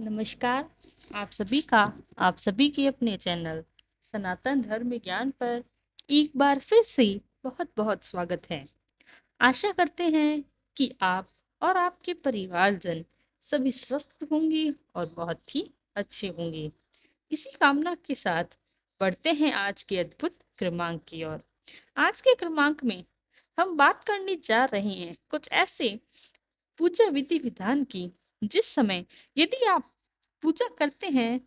नमस्कार। आप सभी के अपने चैनल सनातन धर्म ज्ञान पर एक बार फिर से बहुत बहुत स्वागत है। आशा करते हैं कि आप और आपके परिवारजन सभी स्वस्थ होंगे और बहुत ही अच्छे होंगे। इसी कामना के साथ बढ़ते हैं आज के अद्भुत क्रमांक की ओर। आज के क्रमांक में हम बात करने जा रहे हैं कुछ ऐसे पूजा विधि विधान की जिस समय यदि आप पूजा करते हैं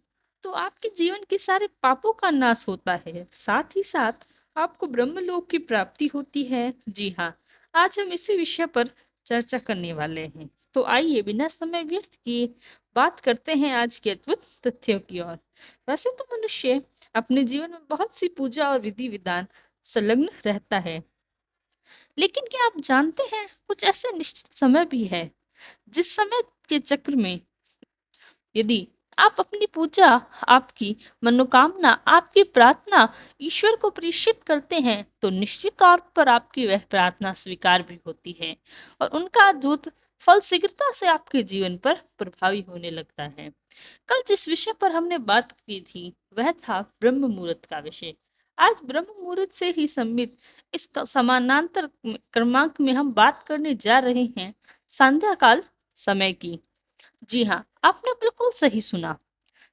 तो आपके जीवन के सारे पापों का नाश होता है, साथ ही साथ आपको ब्रह्मलोक की प्राप्ति होती है। जी हाँ, आज हम इसी विषय पर चर्चा करने वाले हैं। तो आइए बिना समय व्यर्थ किए बात करते हैं आज के अद्भुत तथ्यों की ओर। वैसे तो मनुष्य अपने जीवन में बहुत सी पूजा और विधि विधान संलग्न रहता है, लेकिन क्या आप जानते हैं कुछ ऐसे निश्चित समय भी है जिस समय के चक्र में यदि आप अपनी पूजा, आपकी मनोकामना, आपकी प्रार्थना ईश्वर को प्रेषित करते हैं तो निश्चित तौर पर आपकी वह प्रार्थना स्वीकार भी होती है और उनका अद्भुत फल शीघ्रता से आपके जीवन पर प्रभावी होने लगता है। कल जिस विषय पर हमने बात की थी वह था ब्रह्म मुहूर्त का विषय। आज ब्रह्म मुहूर्त से ही सम्मिलित इस समानांतर क्रमांक में हम बात करने जा रहे हैं संध्या काल समय की। जी हाँ, आपने बिल्कुल सही सुना।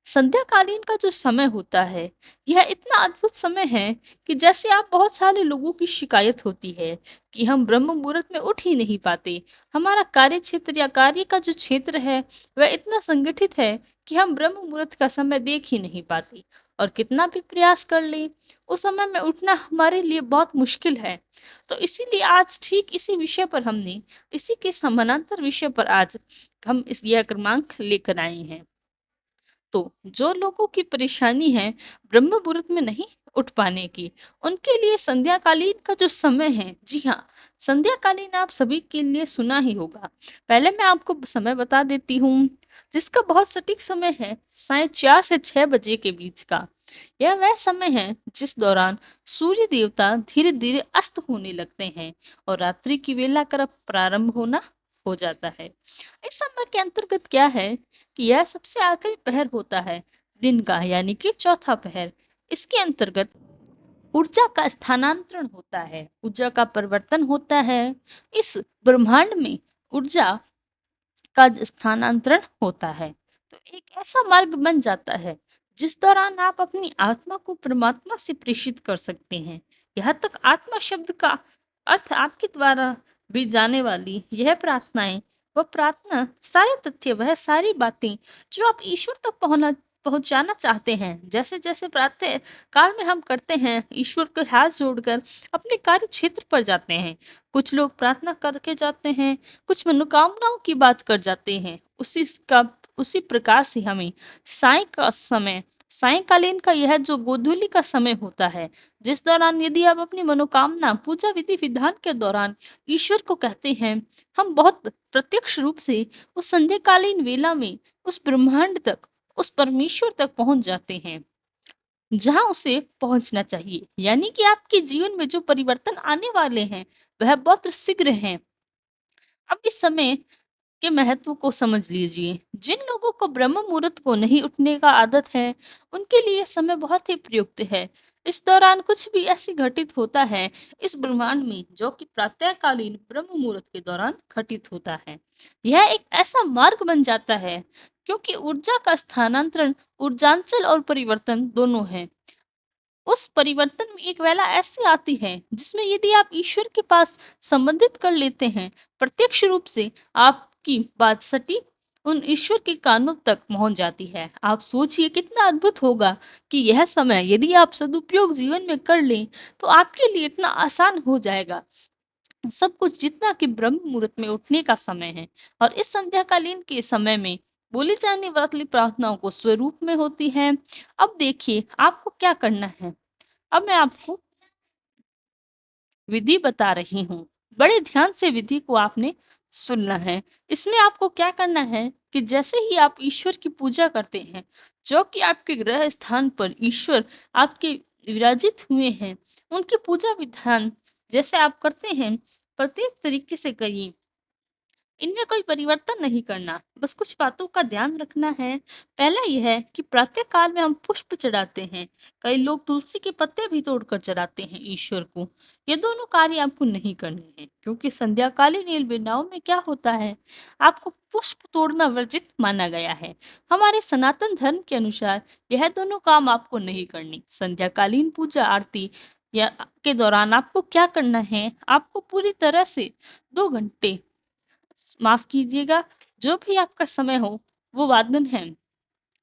संध्याकालीन का जो समय होता है, यह इतना अद्भुत समय है कि जैसे आप बहुत सारे लोगों की शिकायत होती है कि हम ब्रह्म मुहूर्त में उठ ही नहीं पाते। हमारा कार्य क्षेत्र या कार्य का जो क्षेत्र है, वह इतना संगठित है कि हम ब्रह्म मुहूर्त का समय देख ही नहीं पाते और कितना भी प्रयास कर लें, उस समय में उठना हमारे लिए बहुत मुश्किल है। तो इसीलिए आज ठीक इसी विषय पर हमने इसी के समानांतर विषय पर आज हम इस यह क्रमांक लेकर आए हैं। तो जो लोगों की परेशानी है ब्रह्म मुहूर्त में नहीं उठ पाने की, उनके लिए संध्याकालीन का जो समय है, जी हाँ, संध्याकालीन आप सभी के लिए सुना ही होगा। पहले मैं आपको समय बता देती हूँ, जिसका बहुत सटीक समय है साढ़े 4 से 6 बजे के बीच का। यह वह समय है जिस दौरान सूर्य देवता धीरे धीरे अस्त होने लगते हैं और रात्रि की वेला कर प्रारंभ होना हो जाता है। इस समय के अंतर्गत क्या है कि यह सबसे आखिरी पहर होता है दिन का, यानी कि चौथा पहर। इसके अंतर्गत ऊर्जा का स्थानांतरण होता है, ऊर्जा का परिवर्तन होता है। इस ब्रह्मांड में ऊर्जा का स्थानांतरण होता है, तो एक ऐसा मार्ग बन जाता है जिस दौरान आप अपनी आत्मा को परमात्मा से प्रेषित कर सकते हैं। यहाँ तक आत्मा शब्द का अर्थ आपके द्वारा भी जाने वाली यह प्रार्थनाएं, वह प्रार्थना सारे तथ्य, वह सारी बातें जो आप ईश्वर तक पहुंचाना चाहते हैं। जैसे जैसे प्रातः काल में हम करते हैं, ईश्वर के हाथ जोड़कर अपने कार्य क्षेत्र पर जाते हैं। कुछ लोग प्रार्थना करके जाते हैं, कुछ मनोकामनाओं की बात कर जाते हैं। उसी प्रकार से हमें साय का समय, सायंकालीन का यह जो गोधूली का समय होता है, जिस दौरान यदि आप अपनी मनोकामना पूजा विधि विधान के दौरान ईश्वर को कहते हैं, हम बहुत प्रत्यक्ष रूप से उस संध्याकालीन वेला में उस ब्रह्मांड तक, उस परमेश्वर तक पहुंच जाते हैं जहां उसे पहुंचना चाहिए। यानी कि आपके जीवन में जो परिवर्तन आने वाले हैं वह बहुत शीघ्र हैं। अब इस समय के महत्व को समझ लीजिए। जिन लोगों को ब्रह्म मुहूर्त को नहीं उठने का आदत है, उनके लिए समय बहुत ही प्रयुक्त है। इस दौरान कुछ भी ऐसे घटित होता है इस ब्रह्मांड में जो कि प्रातःकालीन ब्रह्म मुहूर्त के दौरान घटित होता है। यह एक ऐसा मार्ग बन जाता है क्योंकि ऊर्जा का स्थानांतरण, ऊर्जांचल और परिवर्तन दोनों है। उस परिवर्तन में एक वेला ऐसी आती है जिसमें यदि आप ईश्वर के पास संबंधित कर लेते हैं, प्रत्यक्ष रूप से आपकी बात सटीक उन ईश्वर के कानों तक पहुंच जाती है। आप सोचिए कितना अद्भुत होगा कि यह समय यदि आप सदुपयोग जीवन में कर लें तो आपके लिए इतना आसान हो जाएगा सब कुछ, जितना कि ब्रह्म मुहूर्त में उठने का समय है। और इस संध्याकालीन के समय में बोली जाने वाली प्रार्थनाओं को स्वरूप में होती है। अब देखिए आपको क्या करना है। अब मैं आपको विधि बता रही हूँ। बड़े ध्यान से विधि को आपने सुनना है। इसमें आपको क्या करना है कि जैसे ही आप ईश्वर की पूजा करते हैं, जो कि आपके ग्रह स्थान पर ईश्वर आपके विराजित हुए हैं, उनकी पूजा विधान जैसे आप करते हैं, प्रत्येक तरीके से करिए। इनमें कोई परिवर्तन नहीं करना, बस कुछ बातों का ध्यान रखना है। पहला यह है कि प्रातः काल में हम पुष्प चढ़ाते हैं। कई लोग तुलसी के पत्ते भी तोड़कर चढ़ाते हैं ईश्वर को। ये दोनों कार्य आपको नहीं करने हैं, क्योंकि संध्याकालीन नील वेलाओं में क्या होता है, आपको पुष्प तोड़ना वर्जित माना गया है। हमारे सनातन धर्म के अनुसार यह दोनों काम आपको नहीं करनी। संध्याकालीन पूजा आरती या के दौरान आपको क्या करना है, आपको पूरी तरह से 2 घंटे, माफ कीजिएगा, जो भी आपका समय हो वो वादन है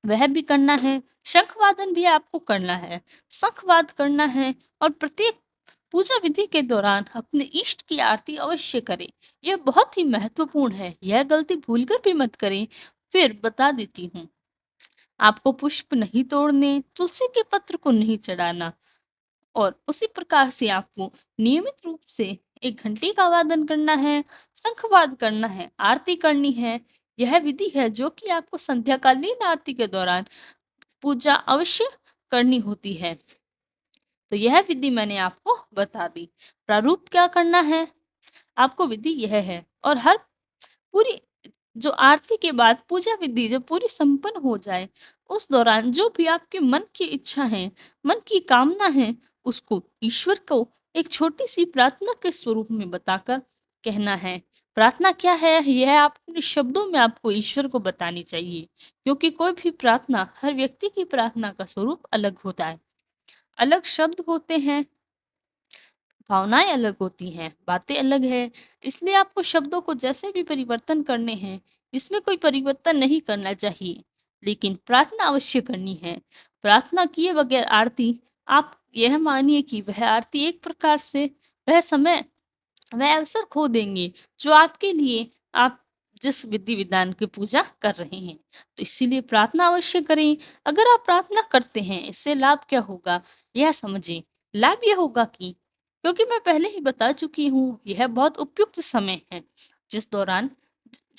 वह भी करना है, शंख वादन भी आपको करना है, शंखवाद करना है। और प्रत्येक पूजा विधि के दौरान अपने इष्ट की आरती अवश्य करें। यह बहुत ही महत्वपूर्ण है, यह गलती भूलकर भी मत करें। फिर बता देती हूँ, आपको पुष्प नहीं तोड़ने, तुलसी के पत्र को नहीं चढ़ाना, और उसी प्रकार से आपको नियमित रूप से 1 घंटे का वादन करना है, शंखवाद करना है, आरती करनी है। यह विधि है जो कि आपको संध्याकालीन आरती के दौरान पूजा अवश्य करनी होती है। तो यह विधि मैंने आपको बता दी। प्रारूप क्या करना है, आपको विधि यह है। और हर पूरी जो आरती के बाद पूजा विधि जब पूरी संपन्न हो जाए, उस दौरान जो भी आपके मन की इच्छा है, मन की कामना है, उसको ईश्वर को एक छोटी सी प्रार्थना के स्वरूप में बताकर कहना है। प्रार्थना क्या है, यह आप अपने शब्दों में आपको ईश्वर को बतानी चाहिए, क्योंकि कोई भी प्रार्थना, हर व्यक्ति की प्रार्थना का स्वरूप अलग होता है, अलग शब्द होते हैं, भावनाएं अलग होती हैं, बातें अलग है। इसलिए आपको शब्दों को जैसे भी परिवर्तन करने हैं, इसमें कोई परिवर्तन नहीं करना चाहिए, लेकिन प्रार्थना अवश्य करनी है। प्रार्थना किए बगैर आरती, आप यह मानिए कि वह आरती एक प्रकार से वह समय, वह अवसर खो देंगे जो आपके लिए आप जिस विधि विधान की पूजा कर रहे हैं। तो इसीलिए प्रार्थना अवश्य करें। अगर आप प्रार्थना करते हैं, इससे लाभ क्या होगा, यह समझें। लाभ यह होगा कि, क्योंकि मैं पहले ही बता चुकी हूँ, यह बहुत उपयुक्त समय है जिस दौरान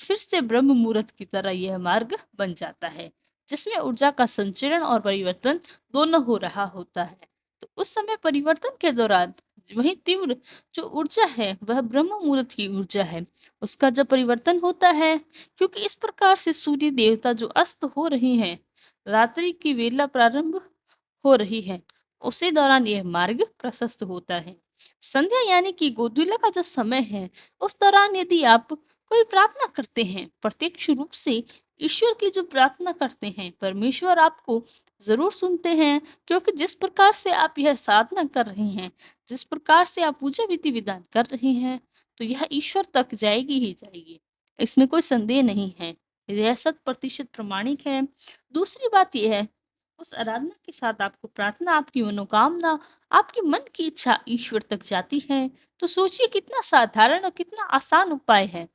फिर से ब्रह्म मुहूर्त की तरह यह मार्ग बन जाता है, जिसमें ऊर्जा का संचरण और परिवर्तन दोनों हो रहा होता है। तो उस समय परिवर्तन के दौरान वही तीव्र जो ऊर्जा है, वह ब्रह्म मुहूर्त की ऊर्जा है, उसका जब परिवर्तन होता है, क्योंकि इस प्रकार से सूर्य देवता जो अस्त हो रहे हैं, रात्रि की वेला प्रारंभ हो रही है, उसी दौरान यह मार्ग प्रशस्त होता है। संध्या यानी कि गोधूली का जो समय है, उस दौरान यदि आप कोई प्रार्थना करते हैं, प्रत्यक्ष रूप से ईश्वर की जो प्रार्थना करते हैं, परमेश्वर आपको जरूर सुनते हैं, क्योंकि जिस प्रकार से आप यह साधना कर रहे हैं, जिस प्रकार से आप पूजा विधि विधान कर रहे हैं, तो यह ईश्वर तक जाएगी ही जाएगी, इसमें कोई संदेह नहीं है। यह 100% प्रमाणिक है। दूसरी बात यह है, उस आराधना के साथ आपको प्रार्थना, आपकी मनोकामना, आपके मन की इच्छा ईश्वर तक जाती है। तो सोचिए कितना साधारण और कितना आसान उपाय है।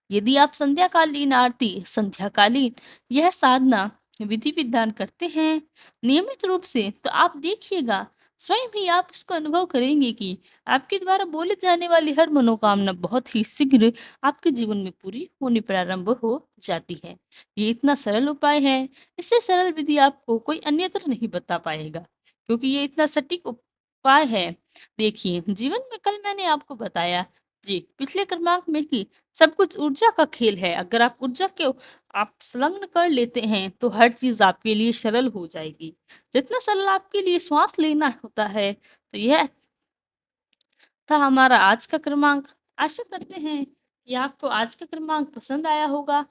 यदि आप संध्याकालीन आरती, संध्याकालीन यह साधना विधि विधान करते हैं नियमित रूप से, तो आप देखिएगा, स्वयं ही आप उसको अनुभव करेंगे कि आपके द्वारा बोले जाने वाली हर मनोकामना बहुत ही शीघ्र आपके जीवन में पूरी होनी प्रारंभ हो जाती है। ये इतना सरल उपाय है, इससे सरल विधि आपको कोई अन्यत्र नहीं बता पाएगा, क्योंकि ये इतना सटीक उपाय है। देखिए, जीवन में कल मैंने आपको बताया जी पिछले क्रमांक में कि सब कुछ ऊर्जा का खेल है। अगर आप ऊर्जा के आप संलग्न कर लेते हैं, तो हर चीज आपके लिए सरल हो जाएगी। जितना सरल आपके लिए श्वास लेना होता है, तो यह था हमारा आज का क्रमांक। आशा करते हैं कि आपको आज का क्रमांक पसंद आया होगा।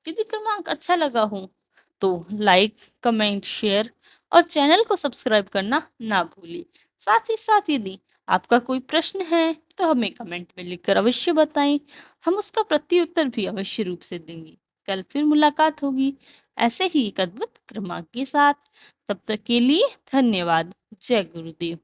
यदि क्रमांक अच्छा लगा हो, तो लाइक, कमेंट, शेयर और चैनल को सब्सक्राइब करना ना भूलिए। साथ ही साथ यदि आपका कोई प्रश्न है, तो हमें कमेंट में लिखकर अवश्य बताएं। हम उसका प्रत्युत्तर भी अवश्य रूप से देंगे। कल फिर मुलाकात होगी ऐसे ही एक अद्भुत क्रमांक के साथ। तब तक के लिए धन्यवाद। जय गुरुदेव।